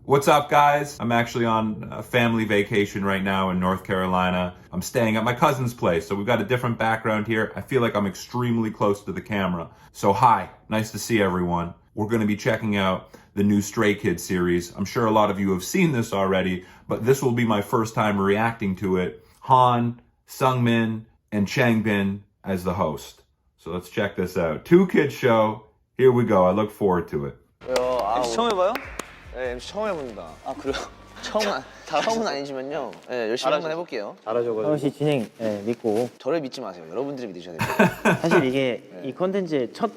What's up, guys? I'm actually on a family vacation right now in North Carolina. I'm staying at my cousin's place, so we've got a different background here. I feel like I'm extremely close to the camera. So hi, nice to see everyone. We're going to be checking out the new Stray Kids series. I'm sure a lot of you have seen this already, but this will be my first time reacting to it. Han, Seungmin, and Changbin as the host. So let's check this out. Two kids show. Here we go. I look forward to it. MC 처음 해봐요? 네, MC 처음 해봅니다. 아 그래요? 처음은 아니지만요. 네, 열심히 한번 해볼게요. 잘하셔가지고 혹시 진행 믿고 저를 믿지 마세요. 여러분들이 믿으셔야 됩니다. 사실 이게 이 컨텐츠의 첫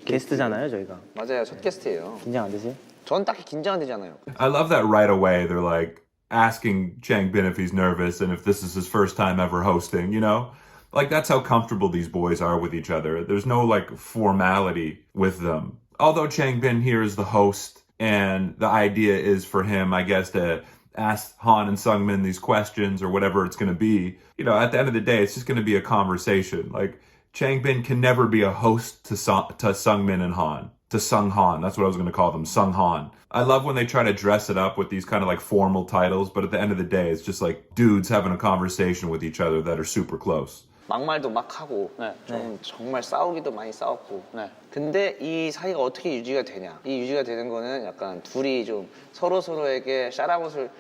게스트잖아요 저희가. 맞아요, 첫 게스트예요. 긴장 안 되세요? 전 딱히 긴장은 되지 않아요. I love that right away. They're like asking Changbin if he's nervous and if this is his first time ever hosting, you know? Like that's how comfortable these boys are with each other. There's no like formality with them. Although Changbin here is the host and the idea is for him, I guess, to ask Han and Seungmin these questions or whatever it's going to be. You know, at the end of the day, it's just going to be a conversation. Like Changbin can never be a host to Seungmin and Han. To Sung Han, that's what I was going to call them, Sung Han. I love when they try to dress it up with these kind of like formal titles, but at the end of the day, it's just like dudes having a conversation with each other that are super close. 막말도 막 하고 좀 정말 싸우기도 많이 싸웠고 근데 이 사이가 어떻게 유지가 되냐 이 유지가 되는 거는 약간 둘이 좀 서로에게 샤라웃을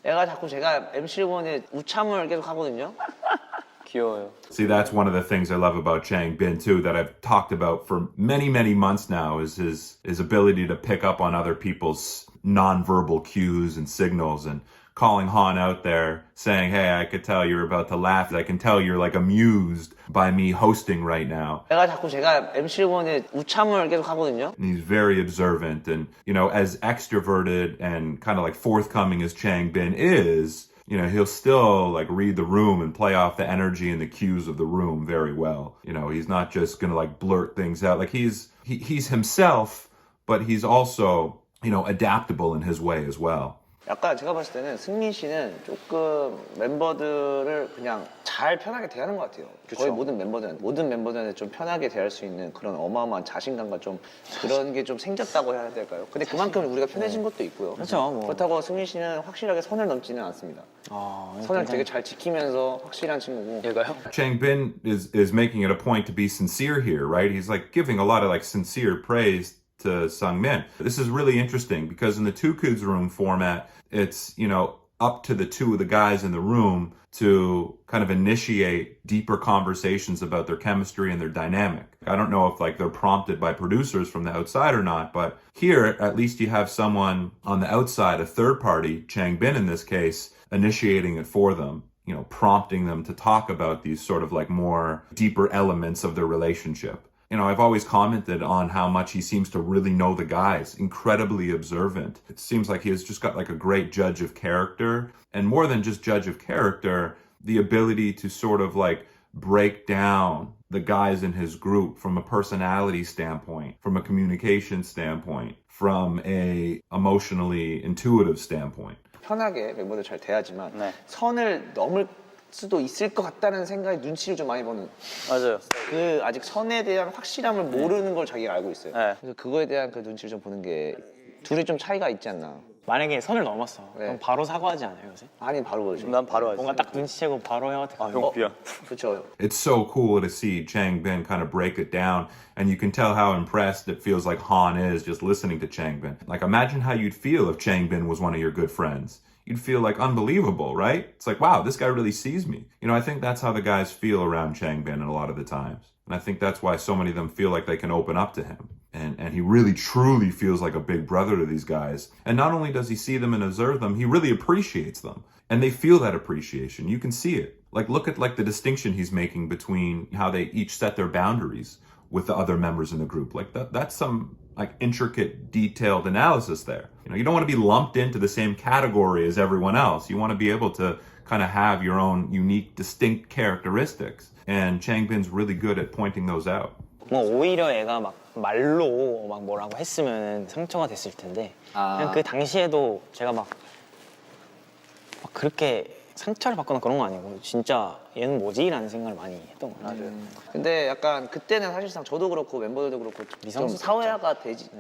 애가 자꾸 제가 MC를 보는데 우참을 계속 하거든요. 귀여워요. See, that's one of the things I love about Changbin too, that I've talked about for many, many months now, is his ability to pick up on other people's nonverbal cues and signals, and calling Han out there saying, hey, I could tell you're about to laugh. I can tell you're like amused by me hosting right now. 애가 자꾸 제가 MC를 보는데 우참을 계속 하거든요. And he's very observant, and, you know, as extroverted and kind of like forthcoming as Changbin is, you know, he'll still like read the room and play off the energy and the cues of the room very well. You know, he's not just gonna like blurt things out. Like he's himself, but he's also, you know, adaptable in his way as well. 약간 제가 봤을 때는 승민 씨는 조금 멤버들을 그냥 잘 편하게 대하는 것 같아요. 거의 모든 멤버들한테 좀 편하게 대할 수 있는 그런 어마어마한 자신감과 좀 그런 게 좀 생겼다고 해야 될까요? 근데 그만큼 우리가 편해진 것도 있고요. 그렇죠. 뭐. 그렇다고 승민 씨는 확실하게 선을 넘지는 않습니다. 선을 되게 잘 지키면서 확실한 친구고. 얘가요? Changbin is making it a point to be sincere here, right? He's like giving a lot of like sincere praise to Seungmin. This is really interesting because in the Two Kids room format, it's, you know, up to the two of the guys in the room to kind of initiate deeper conversations about their chemistry and their dynamic. I don't know if like they're prompted by producers from the outside or not, but here at least you have someone on the outside, a third party, Changbin in this case, initiating it for them, you know, prompting them to talk about these sort of like more deeper elements of their relationship. You know, I've always commented on how much he seems to really know the guys, incredibly observant. It seems like he has just got like a great judge of character, and more than just judge of character, the ability to sort of like break down the guys in his group from a personality standpoint, from a communication standpoint, from a emotionally intuitive standpoint. 편하게 멤버들 잘 대하지만 선을 넘을 수도 있을 것 같다는 생각에 눈치를 좀 많이 보는. 맞아요. 그 아직 선에 대한 확실함을 모르는 걸 자기가 알고 있어요. 네. 그래서 그거에 대한 그 눈치를 좀 보는 게 둘이 좀 차이가 있지 않나. 만약에 선을 넘었어. 그럼 바로 사과하지 않아요 요새? 아니 바로 그러죠. 난 바로 하지. 뭔가 딱 눈치채고 바로 형한테 형 미안. 그렇죠. It's so cool to see Changbin kind of break it down, and you can tell how impressed it feels like Han is just listening to Changbin. Like imagine how you'd feel if Changbin was one of your good friends. You'd feel like unbelievable, right? It's like, wow, this guy really sees me. You know, I think that's how the guys feel around Changbin a lot of the times. And I think that's why so many of them feel like they can open up to him. And he really truly feels like a big brother to these guys. And not only does he see them and observe them, he really appreciates them. And they feel that appreciation. You can see it. Like, look at like the distinction he's making between how they each set their boundaries with the other members in the group. Like that's some like intricate, detailed analysis there. You know, you don't want to be lumped into the same category as everyone else. You want to be able to kind of have your own unique, distinct characteristics. And Changbin's really good at pointing those out. 뭐 오히려 애가 막 말로 막 뭐라고 했으면 상처가 됐을 텐데 그냥 그 당시에도 제가 막 그렇게 상처를 받거나 그런 거 아니고 진짜 얘는 뭐지? 라는 생각을 많이 했던 것 같아요. 근데 약간 그때는 사실상 저도 그렇고 멤버들도 그렇고 좀 미성숙했죠. 사회화가 되지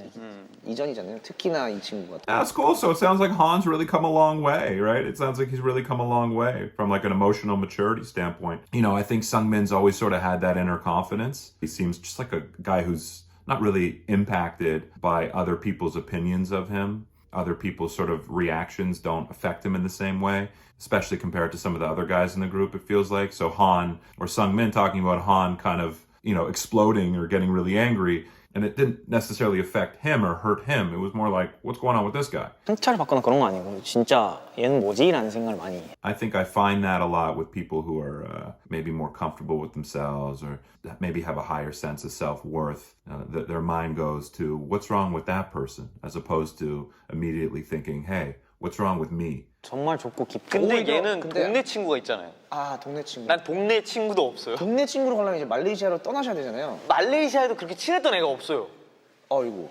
이전이잖아요. 특히나 이 친구가. That's cool. So it sounds like Han's really come a long way, right? It sounds like he's really come a long way from like an emotional maturity standpoint. You know, I think Seungmin's always sort of had that inner confidence. He seems just like a guy who's not really impacted by other people's opinions of him. Other people's sort of reactions don't affect him in the same way, especially compared to some of the other guys in the group, it feels like. So Han or Seungmin talking about Han kind of, you know, exploding or getting really angry, and it didn't necessarily affect him or hurt him. It was more like, what's going on with this guy? 상처를 받거나 그런 거 아니고 진짜 얘는 뭐지? 라는 생각을 많이 해요. I think I find that a lot with people who are maybe more comfortable with themselves or maybe have a higher sense of self-worth. Their mind goes to, what's wrong with that person? As opposed to immediately thinking, hey, what's wrong with me? 정말 좁고 깊고 근데 오히려- 얘는 근데- 동네 친구가 있잖아요. 아 동네 친구. 난 동네 친구도 없어요. 동네 친구로 가려면 이제 말레이시아로 떠나셔야 되잖아요. 말레이시아에도 그렇게 친했던 애가 없어요. 어이구.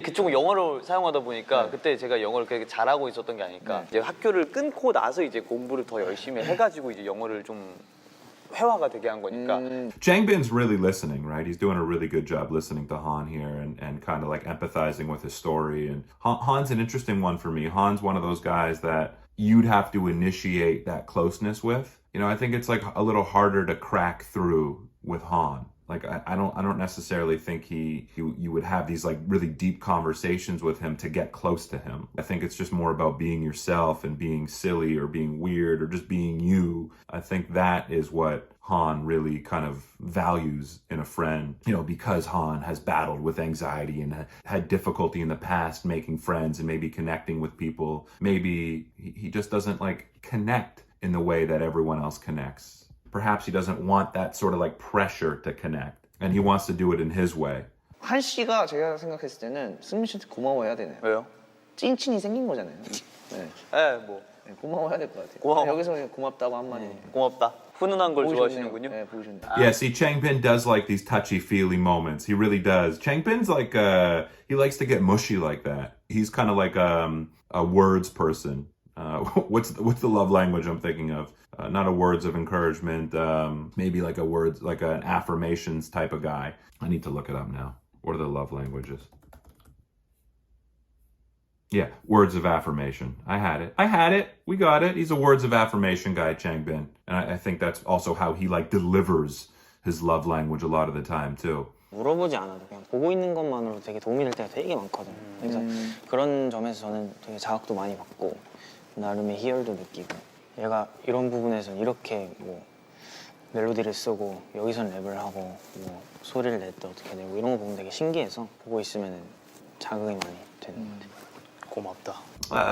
그쪽은 영어를 사용하다 보니까 그때 제가 영어를 그렇게 잘하고 있었던 게 아니까 이제 학교를 끊고 나서 이제 공부를 더 열심히 해가지고 이제 영어를 좀 회화가 되게 한 거니까. Changbin's really listening, right? He's doing a really good job listening to Han here and kind of like empathizing with his story. And Han's an interesting one for me. Han's one of those guys that you'd have to initiate that closeness with. You know, I think it's like a little harder to crack through with Han. Like I don't necessarily think you would have these like really deep conversations with him to get close to him. I think it's just more about being yourself and being silly or being weird or just being you. I think that is what Han really kind of values in a friend, you know, because Han has battled with anxiety and had difficulty in the past making friends and maybe connecting with people. Maybe he just doesn't like connect in the way that everyone else connects. Perhaps he doesn't want that sort of like pressure to connect and he wants to do it in his way. 한 씨가 제가 생각했을 때는 승민 씨한테 고마워해야 되네요. 왜요? 찐친이 생긴 거잖아요. 네. 네, 뭐 네, 고마워해야 될 것 같아요. 고마워. 여기서 그냥 고맙다고 한마디. 고맙다. 훈훈한 걸 보기 좋아하시는군요. 좋네요. 네, 보기 좋네요. Yeah, see, Changbin does like these touchy-feely moments. He really does. Changbin's like, he likes to get mushy like that. He's kind of like a words person. What's the love language I'm thinking of? Not a words of encouragement. Maybe like a words, like an affirmations type of guy. I need to look it up now. What are the love languages? Yeah, words of affirmation. I had it. We got it. He's a words of affirmation guy, Changbin. And I think that's also how he like delivers his love language a lot of the time too. 물어보지 않아도 그냥 보고 있는 것만으로 되게 도움이 될 때가 되게 많거든요. 그래서 그런 점에서 저는 되게 자극도 많이 받고 나름의 희열도 느끼고 얘가 이런 부분에서는 이렇게 뭐 멜로디를 쓰고 여기선 랩을 하고 뭐 소리를 낼 때 어떻게 내고 이런 거 보면 되게 신기해서 보고 있으면 자극이 많이 되는 것 같아요. 고맙다.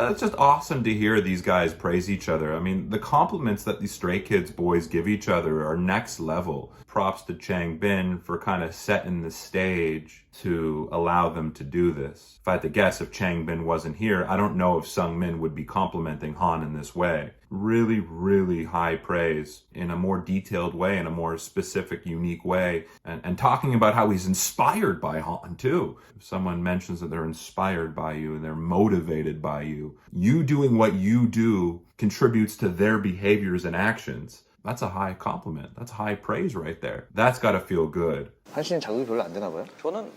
It's just awesome to hear these guys praise each other. I mean, the compliments that these Stray Kids boys give each other are next level. Props to Changbin for kind of setting the stage to allow them to do this. If I had to guess, if Changbin wasn't here, I don't know if Seungmin would be complimenting Han in this way. Really, really high praise in a more detailed way, in a more specific, unique way. And talking about how he's inspired by Han too. If someone mentions that they're inspired by you and they're motivated by you, you doing what you do contributes to their behaviors and actions. That's a high compliment. That's high praise right there. That's got to feel good. 한 씨는 자극이 별로 안 되나 봐요? 저는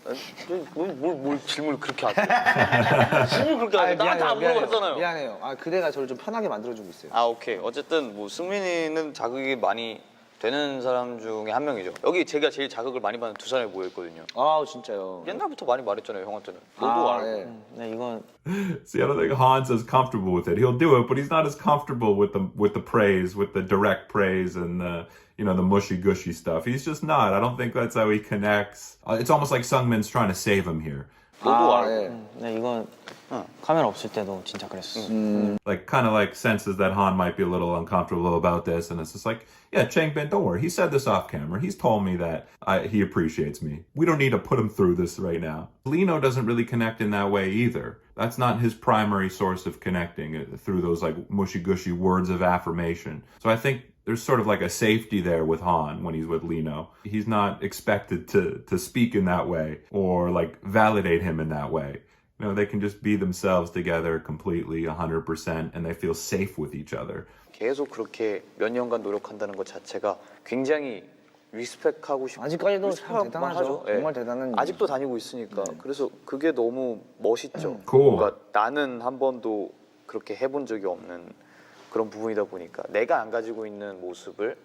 뭘 질문을 그렇게 하세요? 질문을 그렇게 하세요? 나한테 안 물어봤잖아요. 미안해요. 아 그대가 저를 좀 편하게 만들어주고 있어요. 아 오케이. 어쨌든 뭐 승민이는 자극이 많이 되는 사람 중에 한 명이죠. 여기 제가 제일 자극을 많이 받는 두 사람이 모여있거든요. 아 진짜요. 옛날부터 많이 말했잖아요 형한테는. 너도 알고. 네. 네, 이건 See, I don't think Hans is comfortable with it. He'll do it, but he's not as comfortable with the praise, with the direct praise and the, you know, the mushy gushy stuff. He's just not. I don't think that's how he connects. It's almost like Seungmin's trying to save him here. 너도 알고. 네. 네, 이건 카메라 없을 때도 진짜 그랬어. Like, kind of like senses that Han might be a little uncomfortable about this. And it's just like, yeah, Changbin, don't worry. He said this off camera. He's told me that he appreciates me. We don't need to put him through this right now. Lino doesn't really connect in that way either. That's not his primary source of connecting through those like mushy-gushy words of affirmation. So I think there's sort of like a safety there with Han when he's with Lino. He's not expected to speak in that way or like validate him in that way. You know, they can just be themselves together completely 100% and they feel safe with each other. 계속 그렇게 몇 년간 노력한다는 것 자체가 굉장히 리스펙하고 싶고 아직까지도 참 대단하죠. 하죠. 예. 정말 대단한 아직도 다니고 있으니까 그래서 그게 너무 멋있죠. Cool. 뭔가 나는 한 번도 그렇게 해본 적이 없는 그런 부분이다 보니까 내가 안 가지고 있는 모습을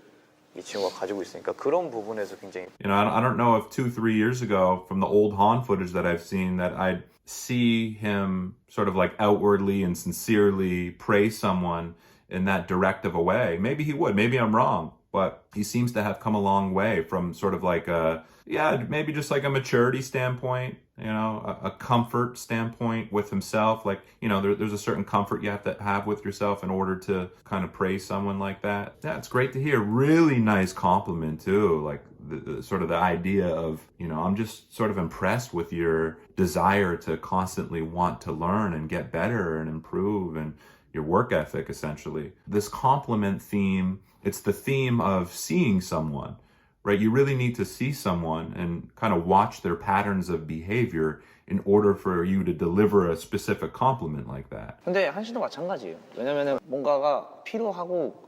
이 친구가 가지고 있으니까 그런 부분에서 굉장히 You know, I don't know if 2-3 years ago from the old Han footage that I've seen that I'd see him sort of like outwardly and sincerely praise someone in that direct of a way. Maybe he would, maybe I'm wrong, but he seems to have come a long way from sort of like a, yeah, maybe just like a maturity standpoint, you know, a comfort standpoint with himself. Like, you know, there's a certain comfort you have to have with yourself in order to kind of praise someone like that. Yeah, it's great to hear. Really nice compliment too. Like the sort of the idea of, you know, I'm just sort of impressed with your desire to constantly want to learn and get better and improve and your work ethic, essentially. This compliment theme, it's the theme of seeing someone, right? You really need to see someone and kind of watch their patterns of behavior in order for you to deliver a specific compliment like that. 근데 한시도 마찬가지예요. 왜냐면은 뭔가가 필요하고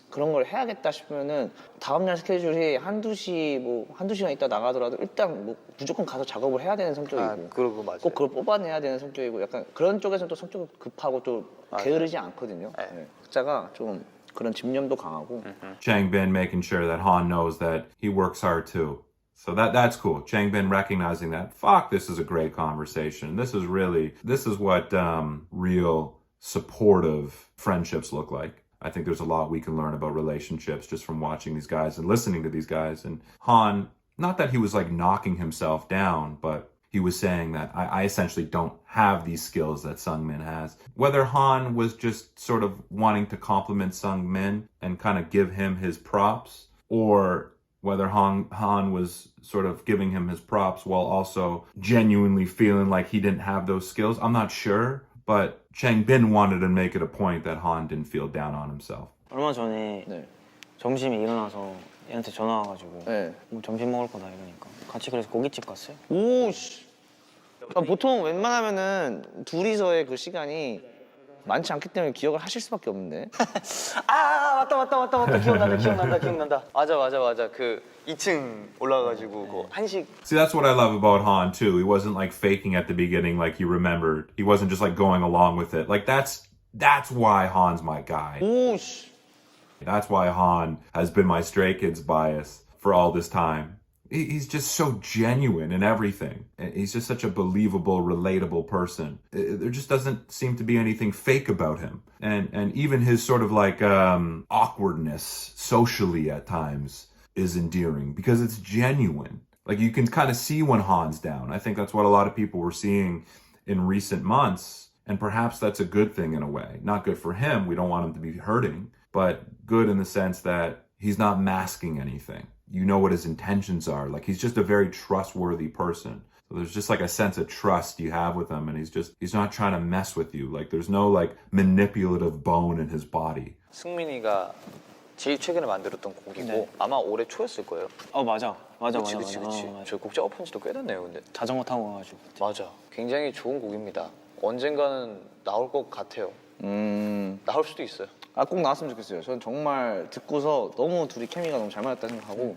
그런 걸 해야겠다 싶으면은 다음날 스케줄이 한두 시간 있다 나가더라도 일단 뭐 무조건 가서 작업을 해야 되는 성격이고 그러고 맞아요. 꼭 그걸 뽑아내야 되는 성격이고 약간 그런 쪽에서는 또 성격이 급하고 또 게으르지 않거든요. 네. 각자가 좀 그런 집념도 강하고. Changbin making sure that Han knows that he works hard too. So that's cool. Changbin recognizing that, fuck, this is a great conversation. This is what real supportive friendships look like. I think there's a lot we can learn about relationships just from watching these guys and listening to these guys. And Han, not that he was like knocking himself down, but he was saying that I essentially don't have these skills that Seungmin has. Whether Han was just sort of wanting to compliment Seungmin and kind of give him his props, or whether Han was sort of giving him his props while also genuinely feeling like he didn't have those skills, I'm not sure. But Changbin wanted to make it a point that Han didn't feel down on himself. 얼마 전에 네. 점심에 일어나서 얘한테 전화 와가지고 네. 뭐 점심 먹을 거다 이러니까 같이 그래서 고깃집 갔어요. 오씨. 보통 웬만하면은 둘이서의 그 시간이 많지 않기 때문에 기억을 하실 수밖에 없는데. 아 맞다 기억난다. 맞아 그 2층 올라가가지고 그 한식. See, that's what I love about Han too. He wasn't like faking at the beginning like he remembered. He wasn't just like going along with it. Like that's why Han's my guy. 오씨. That's why Han has been my Stray Kids bias for all this time. He's just so genuine in everything. He's just such a believable, relatable person. There just doesn't seem to be anything fake about him. And even his sort of like awkwardness socially at times is endearing because it's genuine. Like you can kind of see when Han's down. I think that's what a lot of people were seeing in recent months. And perhaps that's a good thing in a way. Not good for him. We don't want him to be hurting. But good in the sense that he's not masking anything. You know what his intentions are. Like he's just a very trustworthy person. So there's just like a sense of trust you have with him, and he's not trying to mess with you. Like there's no like manipulative bone in his body. 승민이가 제일 최근에 만들었던 곡이고 네. 아마 올해 초였을 거예요. 맞아. 그치. 저 곡 작업한 지도 꽤 됐네요, 근데. 자전거 타고 가가지고. 맞아. 굉장히 좋은 곡입니다. 언젠가는 나올 것 같아요. 나올 수도 있어요. 꼭 나왔으면 좋겠어요. 저는 정말 듣고서 너무 둘이 케미가 너무 잘 맞았다 생각하고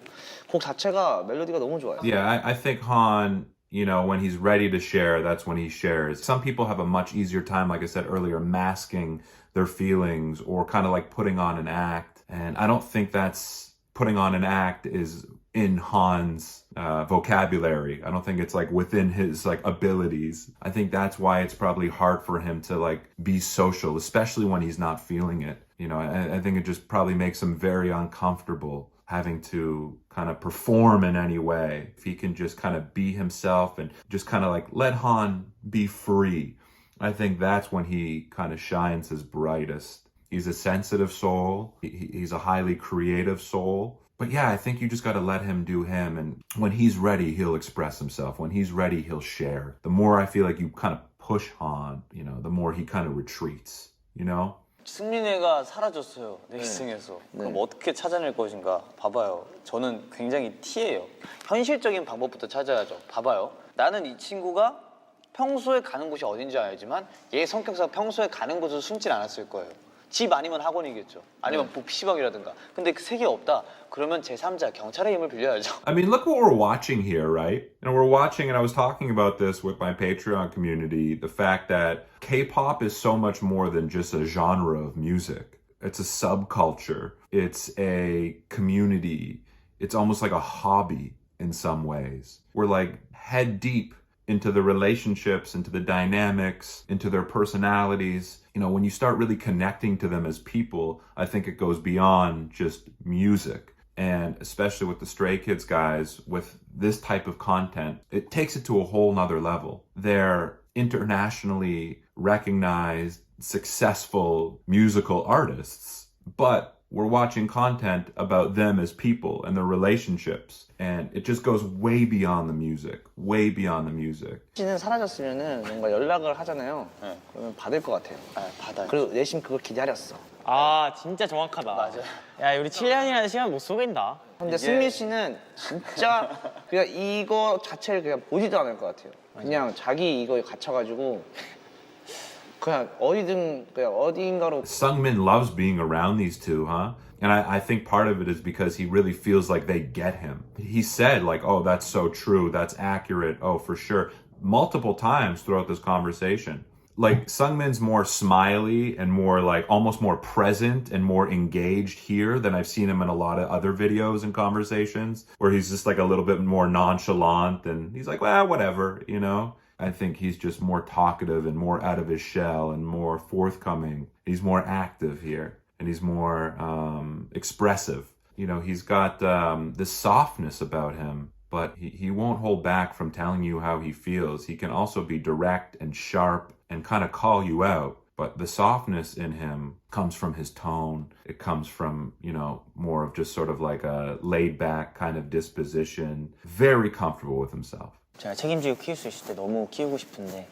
곡 자체가 멜로디가 너무 좋아요. Yeah, I think Han, you know, when he's ready to share, that's when he shares. Some people have a much easier time, like I said earlier, masking their feelings or kind of like putting on an act. And I don't think that's putting on an act is in Han's vocabulary. I don't think it's like within his like abilities. I think that's why it's probably hard for him to like be social, especially when he's not feeling it. You know, I think it just probably makes him very uncomfortable having to kind of perform in any way. If he can just kind of be himself and just kind of like let Han be free, I think that's when he kind of shines his brightest. He's a sensitive soul. He's a highly creative soul. But yeah, I think you just got to let him do him. And when he's ready, he'll express himself. When he's ready, he'll share. The more I feel like you kind of push Han, you know, the more he kind of retreats, you know? 승민이가 사라졌어요, 넥슨에서. 그럼 어떻게 찾아낼 것인가? 봐봐요. 저는 굉장히 T예요. 현실적인 방법부터 찾아야죠. 봐봐요. 나는 이 친구가 평소에 가는 곳이 어딘지 알지만 얘 성격상 평소에 가는 곳은 숨질 않았을 거예요. 집 아니면 학원이겠죠. 아니면 뭐 PC방이라든가. 근데 그 세 개 없다. 그러면 제3자 경찰의 힘을 빌려야죠. I mean, look what we're watching here, right? And we're watching, and I was talking about this with my Patreon community, the fact that K-pop is so much more than just a genre of music. It's a subculture. It's a community. It's almost like a hobby in some ways. We're like head deep into the relationships, into the dynamics, into their personalities. You know, when you start really connecting to them as people, I think it goes beyond just music. And especially with the Stray Kids guys, with this type of content, it takes it to a whole nother level. They're internationally recognized, successful musical artists, but we're watching content about them as people and their relationships. And it just goes way beyond the music, way beyond the music. 씨는 사라졌으면은 뭔가 연락을 하잖아요. 네. 그러면 받을 것 같아요. 아, 받아요. 그리고 내심 그걸 기다렸어. 아 진짜 정확하다. 맞아. 야 우리 7년이라는 시간 못 속인다. 근데 승민 씨는 진짜 그냥 이거 자체를 그냥 보지도 않을 것 같아요. 그냥 자기 이거에 갇혀가지고 그냥 어디든 그냥 어딘가로. Seungmin loves being around these two, huh? And I think part of it is because he really feels like they get him. He said like, oh, that's so true. That's accurate. Oh, for sure. Multiple times throughout this conversation. Like Seungmin's more smiley and more like almost more present and more engaged here than I've seen him in a lot of other videos and conversations where he's just like a little bit more nonchalant and he's like, well, whatever, you know? I think he's just more talkative and more out of his shell and more forthcoming. He's more active here and he's more expressive. You know, he's got this softness about him, but he won't hold back from telling you how he feels. He can also be direct and sharp and kind of call you out. But the softness in him comes from his tone. It comes from, you know, more of just sort of like a laid back kind of disposition. Very comfortable with himself. 제가 책임지고 키울 수 있을 때 너무 키우고 싶은데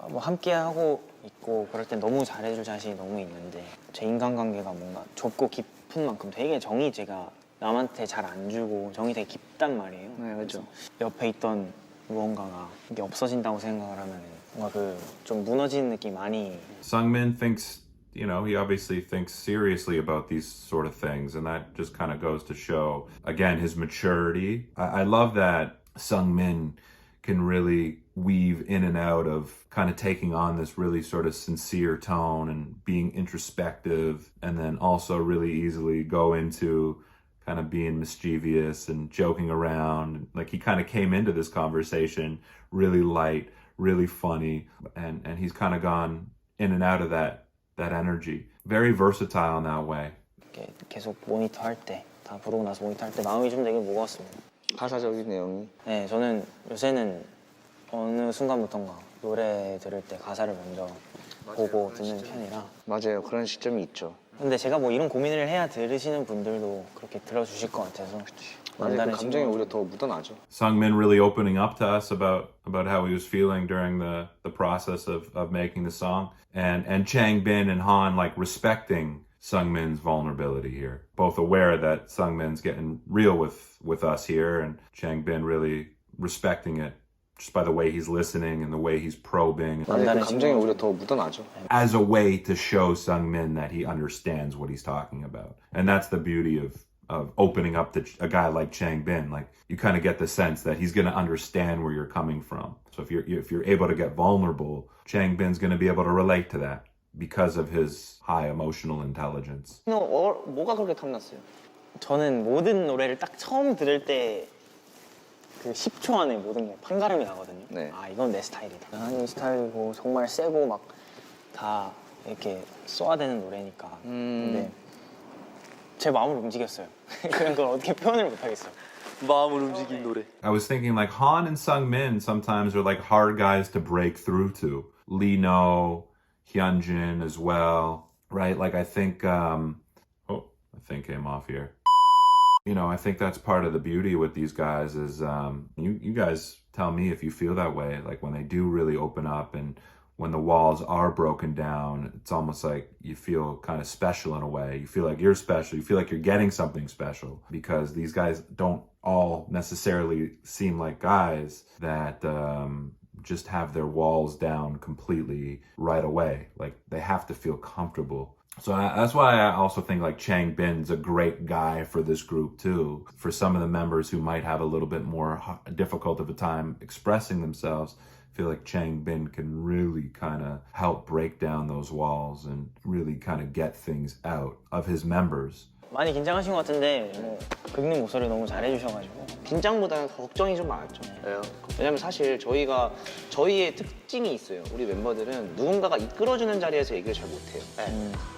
뭐 함께 하고 있고 그럴 땐 너무 잘해줄 자신이 너무 있는데 제 인간관계가 뭔가 좁고 깊은 만큼 되게 정이 제가 남한테 잘 안 주고 정이 되게 깊단 말이에요. 네, 그렇죠. 옆에 있던 무언가가 이게 없어진다고 생각을 하면 뭔가 그 좀 무너지는 느낌 많이. Seungmin thinks, you know, he obviously thinks seriously about these sort of things, and that just kind of goes to show, again, his maturity. I love that Seungmin can really weave in and out of kind of taking on this really sort of sincere tone and being introspective, and then also really easily go into kind of being mischievous and joking around. Like he kind of came into this conversation really light, really funny, and he's kind of gone in and out of that energy. Very versatile in that way. 이렇게 계속 모니터 할 때, 다 부르고 나서 모니터 할 때 마음이 좀 되게 무거웠습니다. 가사적인 내용이. 네, 저는 요새는 어느 순간부턴가 노래 들을 때 가사를 먼저 보고 듣는 편이라. 맞아요. 그런 시점이 있죠. 근데 제가 뭐 이런 고민을 해야 들으시는 분들도 그렇게 들어주실 것 같아서. 맞아요. 그 감정이 오히려 더 묻어나죠. Seungmin really opening up to us about how he was feeling during the process of making the song, and Changbin and Han like respecting Seungmin's vulnerability here, both aware that Seungmin's getting real with us here, and Changbin really respecting it just by the way he's listening and the way he's probing, 맞아요. 그 감정이 오히려 더 묻어나죠. as a way to show Seungmin that he understands what he's talking about. And that's the beauty of opening up to a guy like Changbin. Like you kind of get the sense that he's going to understand where you're coming from. So if you're able to get vulnerable, Changbin's going to be able to relate to that because of his high emotional intelligence. 뭐가 그렇게 탐났어요? 저는 모든 노래를 딱 처음 들을 때 그 10초 안에 모든 게 판가름이 나거든요. 네. 아 이건 내 스타일이다. 이 스타일이고 정말 세고 막 다 이렇게 쏘아대는 노래니까. 근데 제 마음을 움직였어요. 그런 걸 어떻게 표현을 못 하겠어요. 마음을 움직인 노래. I was thinking like Han and Seungmin sometimes are like hard guys to break through to. Lee No, Hyunjin as well, right? Like I think I think came off here. You know, I think that's part of the beauty with these guys is you guys tell me if you feel that way. Like when they do really open up and when the walls are broken down, it's almost like you feel kind of special in a way. You feel like you're special. You feel like you're getting something special because these guys don't all necessarily seem like guys that just have their walls down completely right away. Like they have to feel comfortable. So that's why I also think like Changbin's a great guy for this group too. For some of the members who might have a little bit more difficult of a time expressing themselves, I feel like Changbin can really kind of help break down those walls and really kind of get things out of his members. 많이 긴장하신 것 같은데 뭐 긁는 목소리 너무 잘해주셔가지고 긴장보다는 걱정이 좀 많았죠. 왜냐면 사실 저희의 특징이 있어요. 우리 멤버들은 누군가가 이끌어주는 자리에서 얘기를 잘 못해요.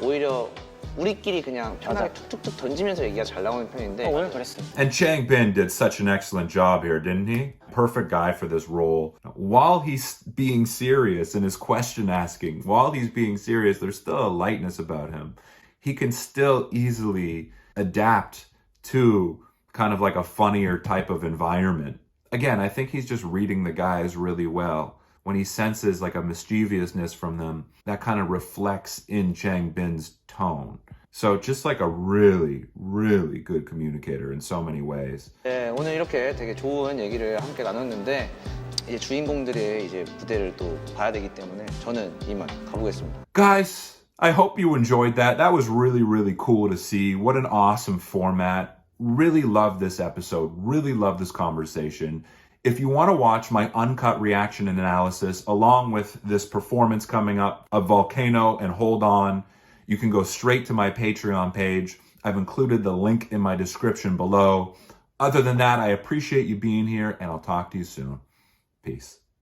오히려 우리끼리 그냥 편하게 툭툭툭 던지면서 얘기가 잘 나오는 편인데 오늘 그랬어요. And Changbin did such an excellent job here, didn't he? Perfect guy for this role. While he's being serious in his question asking, while he's being serious, there's still a lightness about him. He can still easily adapt to kind of like a funnier type of environment. Again, I think he's just reading the guys really well. When he senses like a mischievousness from them, that kind of reflects in Changbin's tone. So just like a really, really good communicator in so many ways. 네, 오늘 이렇게 되게 좋은 얘기를 함께 나눴는데 이제 주인공들의 이제 무대를 또 봐야 되기 때문에 저는 이만 가보겠습니다. Guys, I hope you enjoyed that. That was really, really cool to see. What an awesome format. Really love this episode. Really love this conversation. If you want to watch my uncut reaction and analysis along with this performance coming up of Volcano and Hold On, you can go straight to my Patreon page. I've included the link in my description below. Other than that, I appreciate you being here and I'll talk to you soon. Peace.